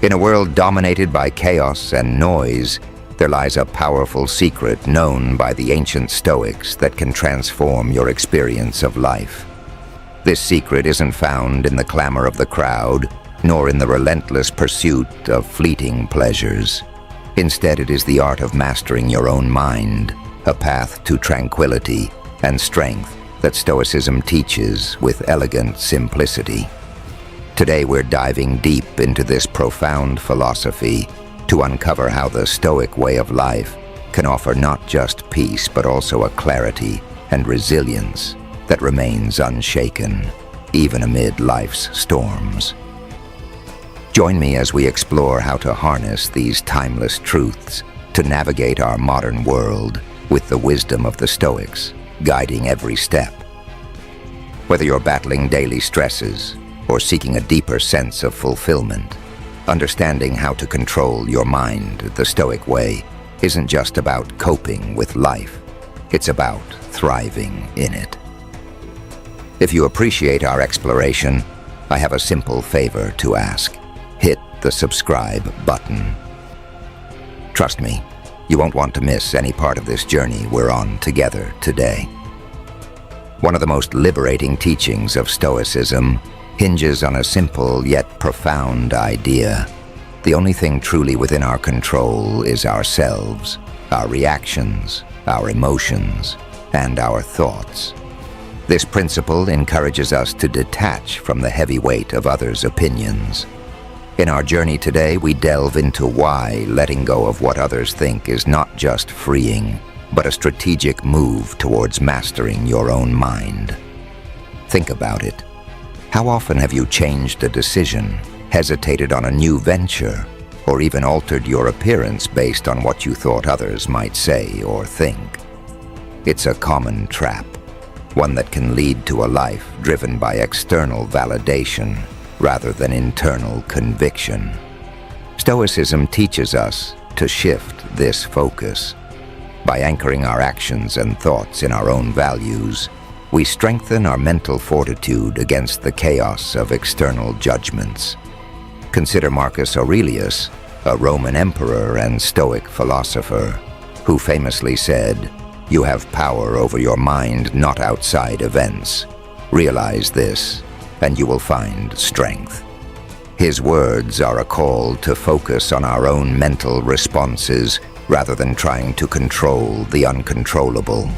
In a world dominated by chaos and noise, there lies a powerful secret known by the ancient Stoics that can transform your experience of life. This secret isn't found in the clamor of the crowd, nor in the relentless pursuit of fleeting pleasures. Instead, it is the art of mastering your own mind, a path to tranquility and strength that Stoicism teaches with elegant simplicity. Today we're diving deep into this profound philosophy to uncover how the Stoic way of life can offer not just peace but also a clarity and resilience that remains unshaken, even amid life's storms. Join me as we explore how to harness these timeless truths to navigate our modern world with the wisdom of the Stoics, guiding every step. Whether you're battling daily stresses or seeking a deeper sense of fulfillment, understanding how to control your mind the Stoic way isn't just about coping with life, it's about thriving in it. If you appreciate our exploration, I have a simple favor to ask. Hit the subscribe button. Trust me, you won't want to miss any part of this journey we're on together today. One of the most liberating teachings of Stoicism hinges on a simple yet profound idea. The only thing truly within our control is ourselves, our reactions, our emotions, and our thoughts. This principle encourages us to detach from the heavy weight of others' opinions. In our journey today, we delve into why letting go of what others think is not just freeing, but a strategic move towards mastering your own mind. Think about it. How often have you changed a decision, hesitated on a new venture, or even altered your appearance based on what you thought others might say or think? It's a common trap, one that can lead to a life driven by external validation rather than internal conviction. Stoicism teaches us to shift this focus. By anchoring our actions and thoughts in our own values, we strengthen our mental fortitude against the chaos of external judgments. Consider Marcus Aurelius, a Roman emperor and Stoic philosopher, who famously said, "You have power over your mind, not outside events. Realize this, and you will find strength." His words are a call to focus on our own mental responses rather than trying to control the uncontrollable.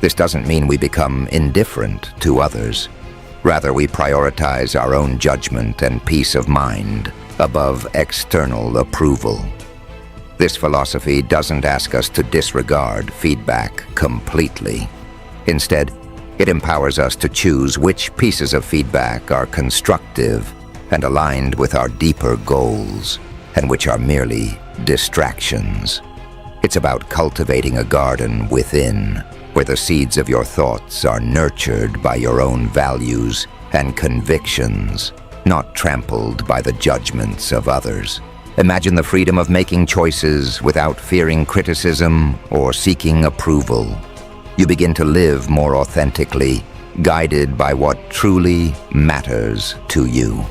This doesn't mean we become indifferent to others. Rather, we prioritize our own judgment and peace of mind above external approval. This philosophy doesn't ask us to disregard feedback completely. Instead, it empowers us to choose which pieces of feedback are constructive and aligned with our deeper goals, and which are merely distractions. It's about cultivating a garden within, where the seeds of your thoughts are nurtured by your own values and convictions, not trampled by the judgments of others. Imagine the freedom of making choices without fearing criticism or seeking approval. You begin to live more authentically, guided by what truly matters to you.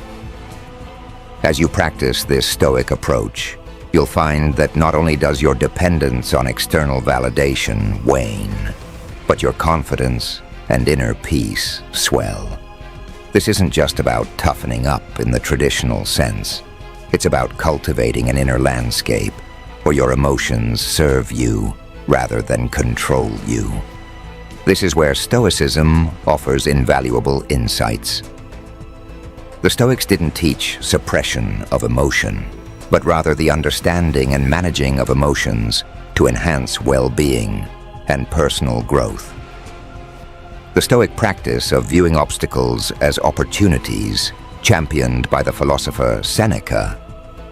As you practice this Stoic approach, you'll find that not only does your dependence on external validation wane, but your confidence and inner peace swell. This isn't just about toughening up in the traditional sense. It's about cultivating an inner landscape where your emotions serve you rather than control you. This is where Stoicism offers invaluable insights. The Stoics didn't teach suppression of emotion, but rather the understanding and managing of emotions to enhance well-being and personal growth. The Stoic practice of viewing obstacles as opportunities, championed by the philosopher Seneca,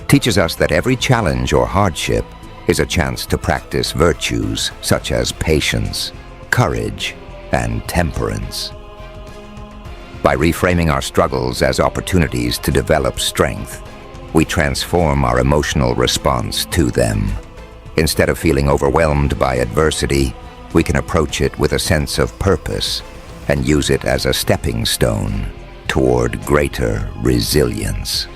teaches us that every challenge or hardship is a chance to practice virtues such as patience, courage, and temperance. By reframing our struggles as opportunities to develop strength, we transform our emotional response to them. Instead of feeling overwhelmed by adversity, we can approach it with a sense of purpose and use it as a stepping stone toward greater resilience.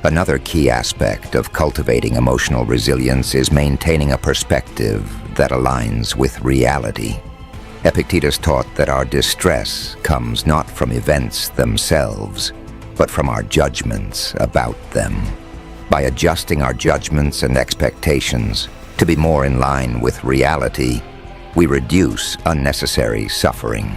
Another key aspect of cultivating emotional resilience is maintaining a perspective that aligns with reality. Epictetus taught that our distress comes not from events themselves, but from our judgments about them. By adjusting our judgments and expectations to be more in line with reality, we reduce unnecessary suffering.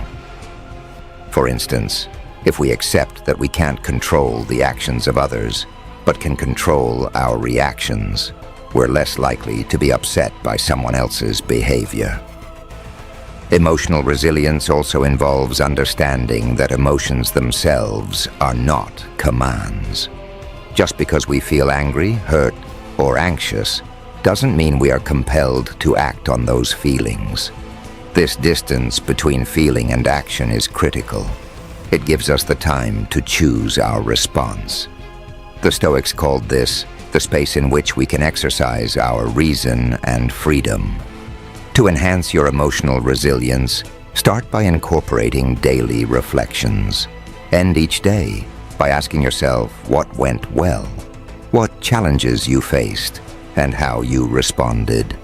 For instance, if we accept that we can't control the actions of others, but can control our reactions, we're less likely to be upset by someone else's behavior. Emotional resilience also involves understanding that emotions themselves are not commands. Just because we feel angry, hurt, or anxious doesn't mean we are compelled to act on those feelings. This distance between feeling and action is critical. It gives us the time to choose our response. The Stoics called this the space in which we can exercise our reason and freedom. To enhance your emotional resilience, start by incorporating daily reflections. End each day by asking yourself what went well, what challenges you faced, and how you responded.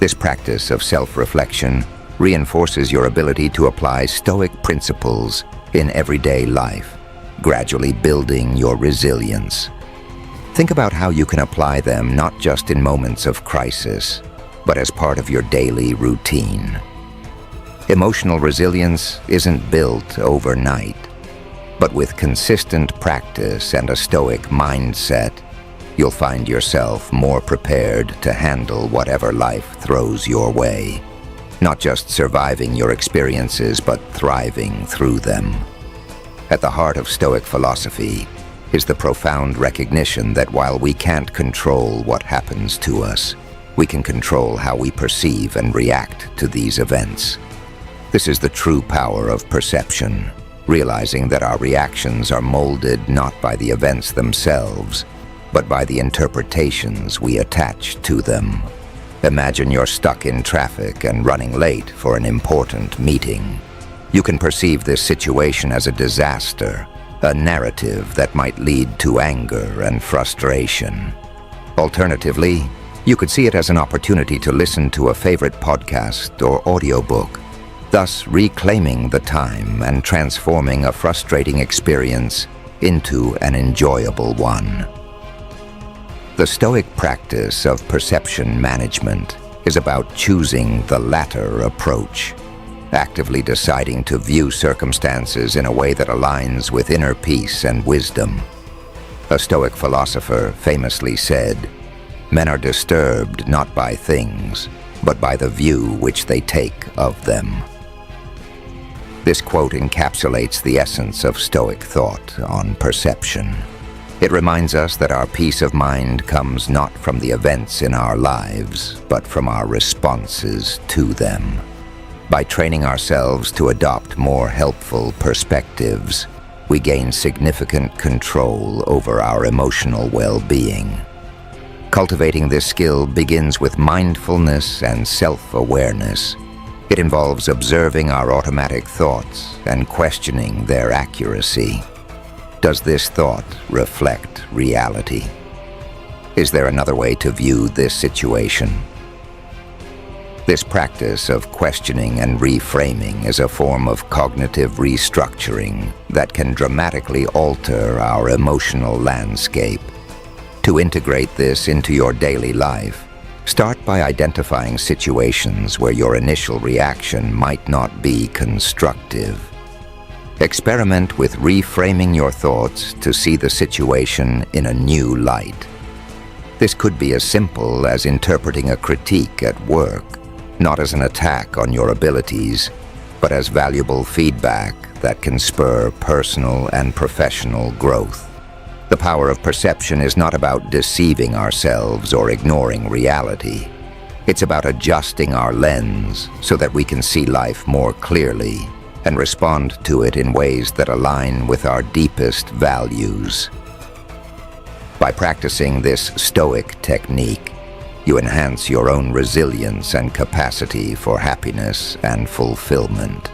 This practice of self-reflection reinforces your ability to apply Stoic principles in everyday life, gradually building your resilience. Think about how you can apply them not just in moments of crisis, but as part of your daily routine. Emotional resilience isn't built overnight, but with consistent practice and a Stoic mindset, you'll find yourself more prepared to handle whatever life throws your way, not just surviving your experiences, but thriving through them. At the heart of Stoic philosophy is the profound recognition that while we can't control what happens to us, we can control how we perceive and react to these events. This is the true power of perception, realizing that our reactions are molded not by the events themselves, but by the interpretations we attach to them. Imagine you're stuck in traffic and running late for an important meeting. You can perceive this situation as a disaster, a narrative that might lead to anger and frustration. Alternatively, you could see it as an opportunity to listen to a favorite podcast or audiobook, thus reclaiming the time and transforming a frustrating experience into an enjoyable one. The Stoic practice of perception management is about choosing the latter approach, actively deciding to view circumstances in a way that aligns with inner peace and wisdom. A Stoic philosopher famously said, "Men are disturbed not by things, but by the view which they take of them." This quote encapsulates the essence of Stoic thought on perception. It reminds us that our peace of mind comes not from the events in our lives, but from our responses to them. By training ourselves to adopt more helpful perspectives, we gain significant control over our emotional well-being. Cultivating this skill begins with mindfulness and self-awareness. It involves observing our automatic thoughts and questioning their accuracy. Does this thought reflect reality? Is there another way to view this situation? This practice of questioning and reframing is a form of cognitive restructuring that can dramatically alter our emotional landscape. To integrate this into your daily life, start by identifying situations where your initial reaction might not be constructive. Experiment with reframing your thoughts to see the situation in a new light. This could be as simple as interpreting a critique at work, not as an attack on your abilities, but as valuable feedback that can spur personal and professional growth. The power of perception is not about deceiving ourselves or ignoring reality. It's about adjusting our lens so that we can see life more clearly and respond to it in ways that align with our deepest values. By practicing this Stoic technique, you enhance your own resilience and capacity for happiness and fulfillment.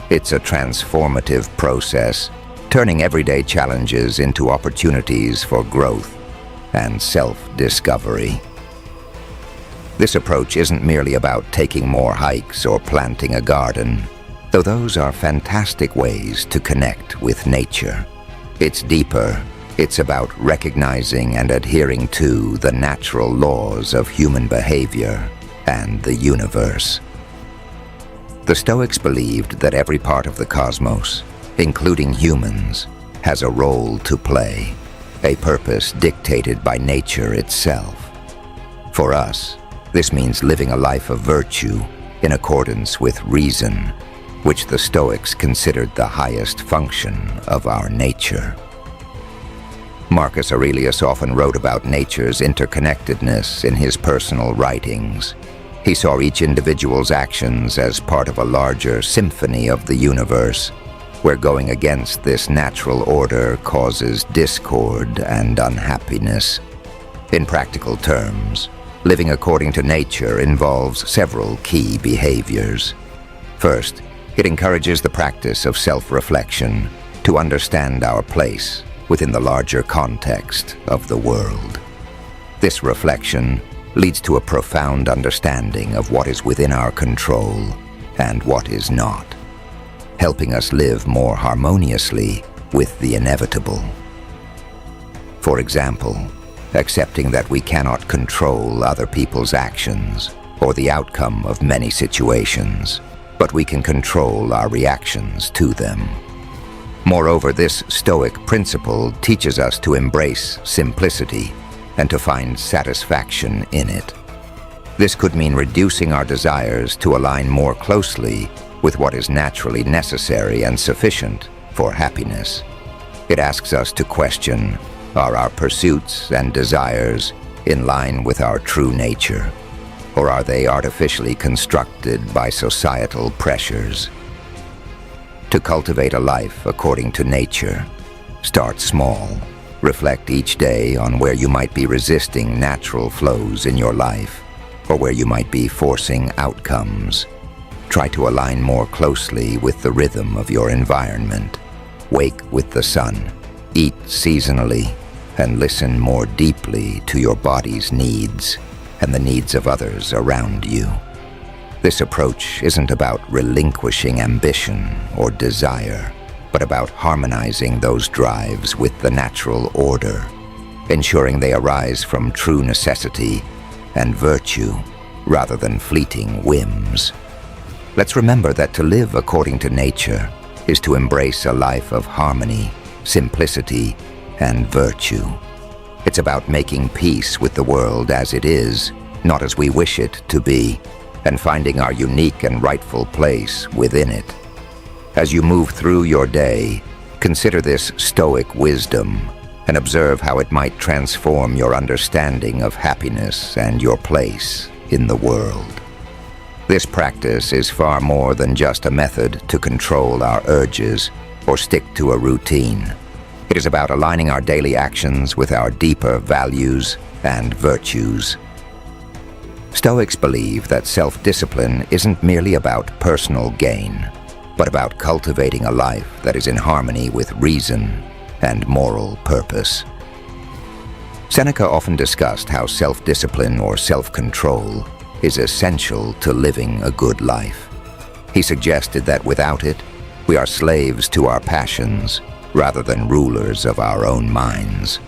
It's a transformative process, turning everyday challenges into opportunities for growth and self-discovery. This approach isn't merely about taking more hikes or planting a garden, though those are fantastic ways to connect with nature. It's deeper. It's about recognizing and adhering to the natural laws of human behavior and the universe. The Stoics believed that every part of the cosmos, including humans, has a role to play, a purpose dictated by nature itself. For us, this means living a life of virtue in accordance with reason, which the Stoics considered the highest function of our nature. Marcus Aurelius often wrote about nature's interconnectedness in his personal writings. He saw each individual's actions as part of a larger symphony of the universe, where going against this natural order causes discord and unhappiness. In practical terms, living according to nature involves several key behaviors. First, it encourages the practice of self-reflection to understand our place within the larger context of the world. This reflection leads to a profound understanding of what is within our control and what is not, helping us live more harmoniously with the inevitable. For example, accepting that we cannot control other people's actions or the outcome of many situations, but we can control our reactions to them. Moreover, this Stoic principle teaches us to embrace simplicity and to find satisfaction in it. This could mean reducing our desires to align more closely with what is naturally necessary and sufficient for happiness. It asks us to question, are our pursuits and desires in line with our true nature, or are they artificially constructed by societal pressures? To cultivate a life according to nature, start small. Reflect each day on where you might be resisting natural flows in your life, or where you might be forcing outcomes. Try to align more closely with the rhythm of your environment. Wake with the sun, eat seasonally, and listen more deeply to your body's needs and the needs of others around you. This approach isn't about relinquishing ambition or desire, but about harmonizing those drives with the natural order, ensuring they arise from true necessity and virtue rather than fleeting whims. Let's remember that to live according to nature is to embrace a life of harmony, simplicity, and virtue. It's about making peace with the world as it is, not as we wish it to be, and finding our unique and rightful place within it. As you move through your day, consider this Stoic wisdom and observe how it might transform your understanding of happiness and your place in the world. This practice is far more than just a method to control our urges or stick to a routine. It is about aligning our daily actions with our deeper values and virtues. Stoics believe that self-discipline isn't merely about personal gain, but about cultivating a life that is in harmony with reason and moral purpose. Seneca often discussed how self-discipline or self-control is essential to living a good life. He suggested that without it, we are slaves to our passions rather than rulers of our own minds.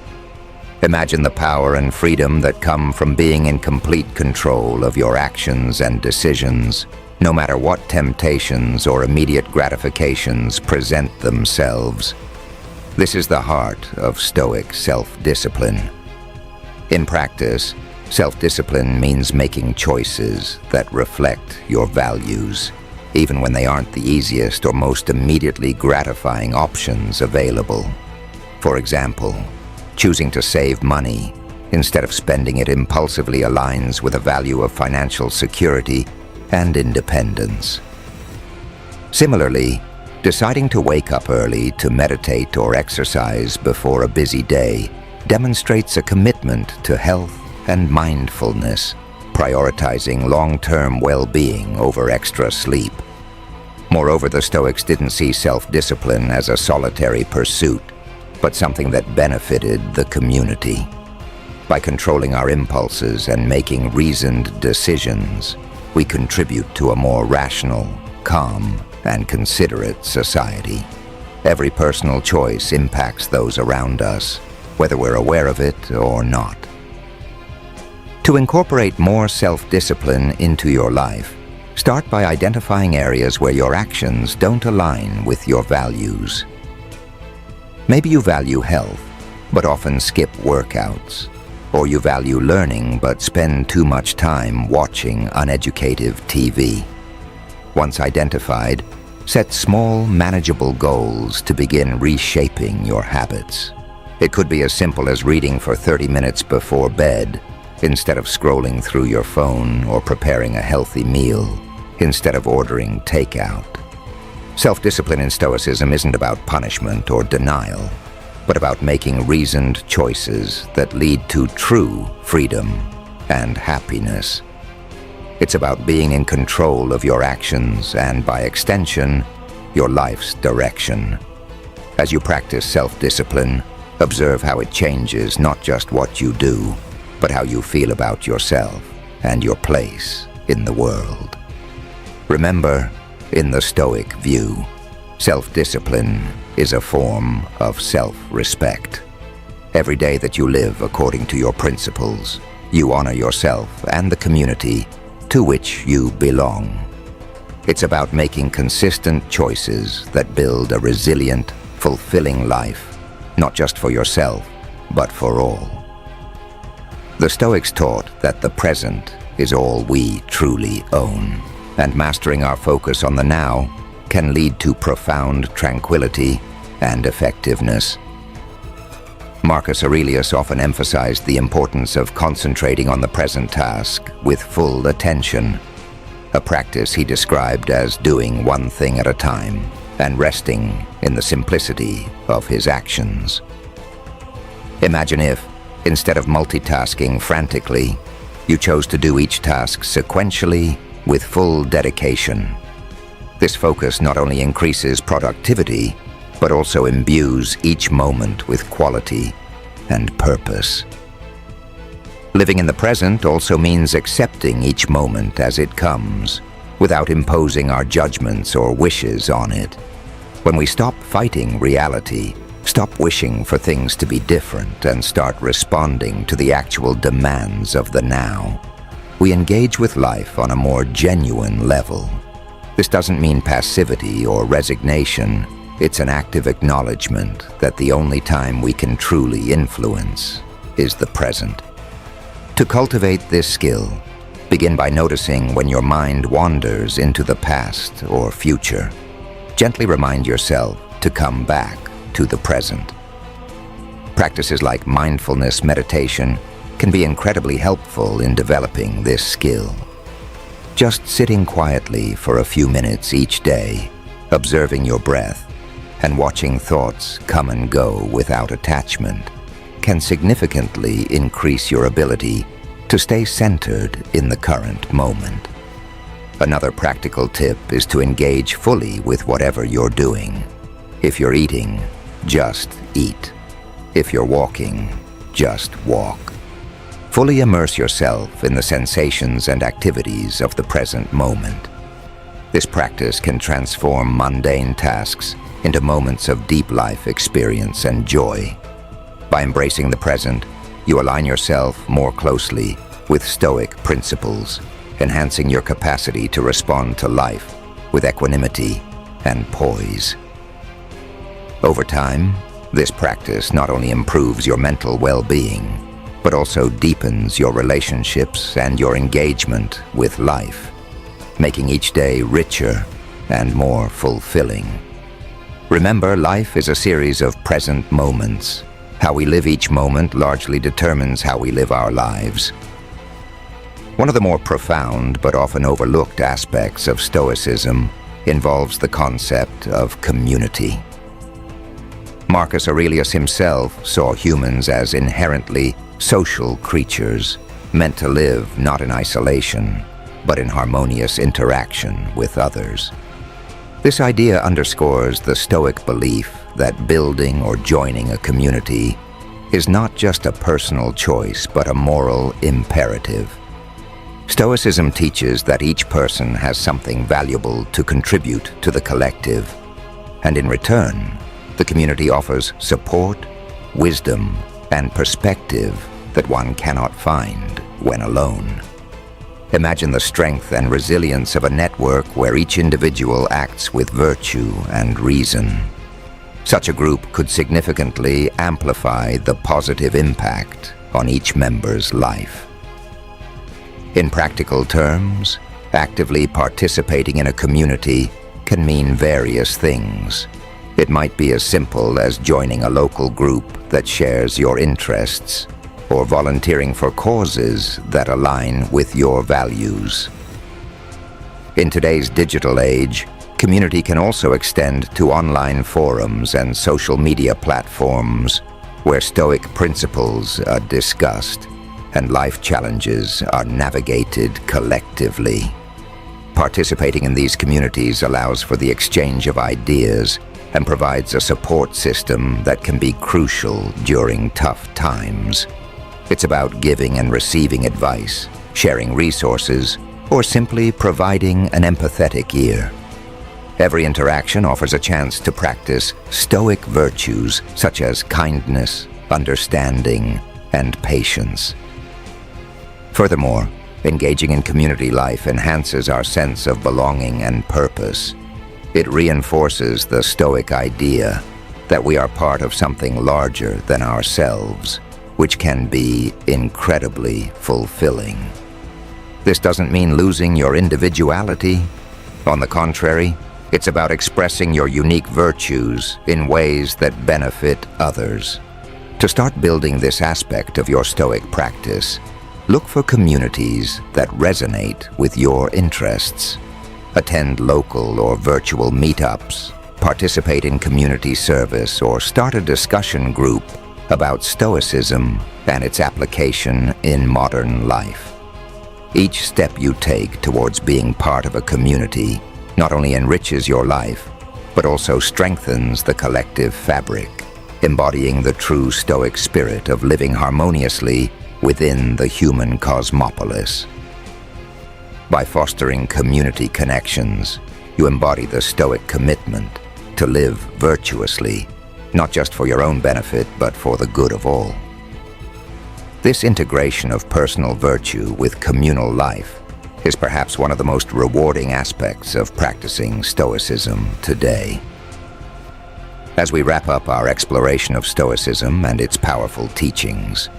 Imagine the power and freedom that come from being in complete control of your actions and decisions, no matter what temptations or immediate gratifications present themselves. This is the heart of Stoic self-discipline. In practice, self-discipline means making choices that reflect your values, even when they aren't the easiest or most immediately gratifying options available. For example, choosing to save money instead of spending it impulsively aligns with a value of financial security and independence. Similarly, deciding to wake up early to meditate or exercise before a busy day demonstrates a commitment to health and mindfulness, prioritizing long-term well-being over extra sleep. Moreover, the Stoics didn't see self-discipline as a solitary pursuit, but something that benefited the community. By controlling our impulses and making reasoned decisions, we contribute to a more rational, calm, and considerate society. Every personal choice impacts those around us, whether we're aware of it or not. To incorporate more self-discipline into your life, start by identifying areas where your actions don't align with your values. Maybe you value health, but often skip workouts. Or you value learning, but spend too much time watching uneducative TV. Once identified, set small, manageable goals to begin reshaping your habits. It could be as simple as reading for 30 minutes before bed, instead of scrolling through your phone, or preparing a healthy meal, instead of ordering takeout. Self-discipline in Stoicism isn't about punishment or denial, but about making reasoned choices that lead to true freedom and happiness. It's about being in control of your actions and, by extension, your life's direction. As you practice self-discipline, observe how it changes not just what you do, but how you feel about yourself and your place in the world. Remember, in the Stoic view, self-discipline is a form of self-respect. Every day that you live according to your principles, you honor yourself and the community to which you belong. It's about making consistent choices that build a resilient, fulfilling life, not just for yourself, but for all. The Stoics taught that the present is all we truly own, and mastering our focus on the now can lead to profound tranquility and effectiveness. Marcus Aurelius often emphasized the importance of concentrating on the present task with full attention, a practice he described as doing one thing at a time and resting in the simplicity of his actions. Imagine if, instead of multitasking frantically, you chose to do each task sequentially with full dedication. This focus not only increases productivity, but also imbues each moment with quality and purpose. Living in the present also means accepting each moment as it comes, without imposing our judgments or wishes on it. When we stop fighting reality, stop wishing for things to be different, and start responding to the actual demands of the now, we engage with life on a more genuine level. This doesn't mean passivity or resignation. It's an active acknowledgement that the only time we can truly influence is the present. To cultivate this skill, begin by noticing when your mind wanders into the past or future. Gently remind yourself to come back to the present. Practices like mindfulness meditation can be incredibly helpful in developing this skill. Just sitting quietly for a few minutes each day, observing your breath, and watching thoughts come and go without attachment can significantly increase your ability to stay centered in the current moment. Another practical tip is to engage fully with whatever you're doing. If you're eating, just eat. If you're walking, just walk. Fully immerse yourself in the sensations and activities of the present moment. This practice can transform mundane tasks into moments of deep life experience and joy. By embracing the present, you align yourself more closely with Stoic principles, enhancing your capacity to respond to life with equanimity and poise. Over time, this practice not only improves your mental well-being, but also deepens your relationships and your engagement with life, making each day richer and more fulfilling. Remember, life is a series of present moments. How we live each moment largely determines how we live our lives. One of the more profound but often overlooked aspects of Stoicism involves the concept of community. Marcus Aurelius himself saw humans as inherently social creatures, meant to live not in isolation, but in harmonious interaction with others. This idea underscores the Stoic belief that building or joining a community is not just a personal choice, but a moral imperative. Stoicism teaches that each person has something valuable to contribute to the collective, and in return, the community offers support, wisdom, and perspective that one cannot find when alone. Imagine the strength and resilience of a network where each individual acts with virtue and reason. Such a group could significantly amplify the positive impact on each member's life. In practical terms, actively participating in a community can mean various things. It might be as simple as joining a local group that shares your interests, or volunteering for causes that align with your values. In today's digital age, community can also extend to online forums and social media platforms where Stoic principles are discussed and life challenges are navigated collectively. Participating in these communities allows for the exchange of ideas and provides a support system that can be crucial during tough times. It's about giving and receiving advice, sharing resources, or simply providing an empathetic ear. Every interaction offers a chance to practice Stoic virtues such as kindness, understanding, and patience. Furthermore, engaging in community life enhances our sense of belonging and purpose. It reinforces the Stoic idea that we are part of something larger than ourselves, which can be incredibly fulfilling. This doesn't mean losing your individuality. On the contrary, it's about expressing your unique virtues in ways that benefit others. To start building this aspect of your Stoic practice, look for communities that resonate with your interests. Attend local or virtual meetups, participate in community service, or start a discussion group about Stoicism and its application in modern life. Each step you take towards being part of a community not only enriches your life, but also strengthens the collective fabric, embodying the true Stoic spirit of living harmoniously within the human cosmopolis. By fostering community connections, you embody the Stoic commitment to live virtuously, not just for your own benefit, but for the good of all. This integration of personal virtue with communal life is perhaps one of the most rewarding aspects of practicing Stoicism today. As we wrap up our exploration of Stoicism and its powerful teachings,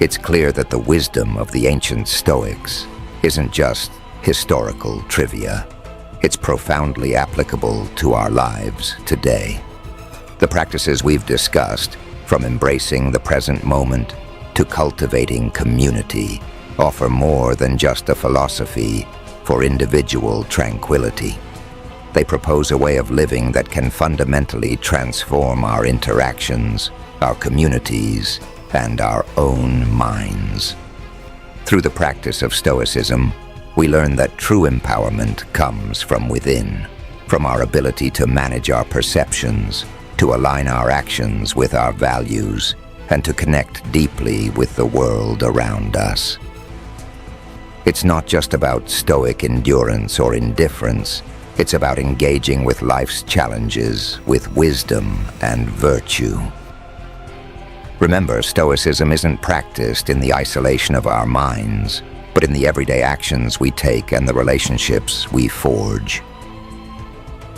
it's clear that the wisdom of the ancient Stoics isn't just historical trivia. It's profoundly applicable to our lives today. The practices we've discussed, from embracing the present moment to cultivating community, offer more than just a philosophy for individual tranquility. They propose a way of living that can fundamentally transform our interactions, our communities, and our own minds. Through the practice of Stoicism, we learn that true empowerment comes from within, from our ability to manage our perceptions, to align our actions with our values, and to connect deeply with the world around us. It's not just about Stoic endurance or indifference. It's about engaging with life's challenges with wisdom and virtue. Remember, Stoicism isn't practiced in the isolation of our minds, but in the everyday actions we take and the relationships we forge.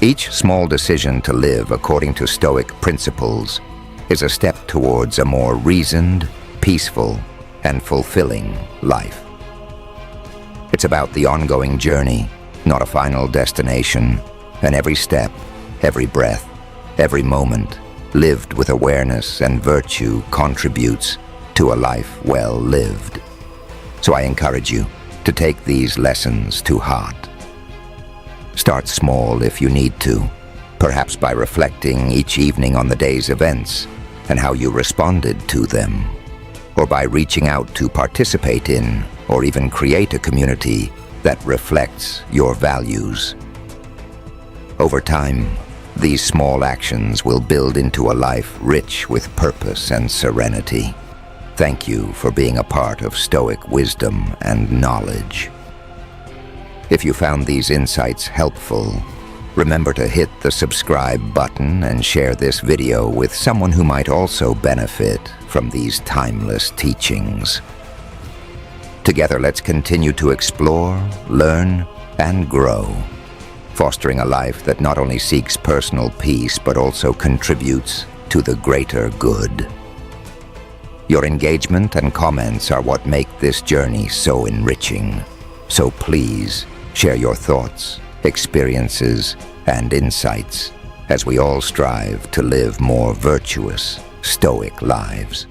Each small decision to live according to Stoic principles is a step towards a more reasoned, peaceful, and fulfilling life. It's about the ongoing journey, not a final destination, and every step, every breath, every moment, lived with awareness and virtue contributes to a life well lived. So I encourage you to take these lessons to heart. Start small if you need to, perhaps by reflecting each evening on the day's events and how you responded to them, or by reaching out to participate in or even create a community that reflects your values. Over time, These small actions will build into a life rich with purpose and serenity. Thank you for being a part of Stoic wisdom and knowledge. If you found these insights helpful, remember to hit the subscribe button and share this video with someone who might also benefit from these timeless teachings. Together, let's continue to explore, learn, and grow, fostering a life that not only seeks personal peace but also contributes to the greater good. Your engagement and comments are what make this journey so enriching. So please, share your thoughts, experiences, and insights as we all strive to live more virtuous, Stoic lives.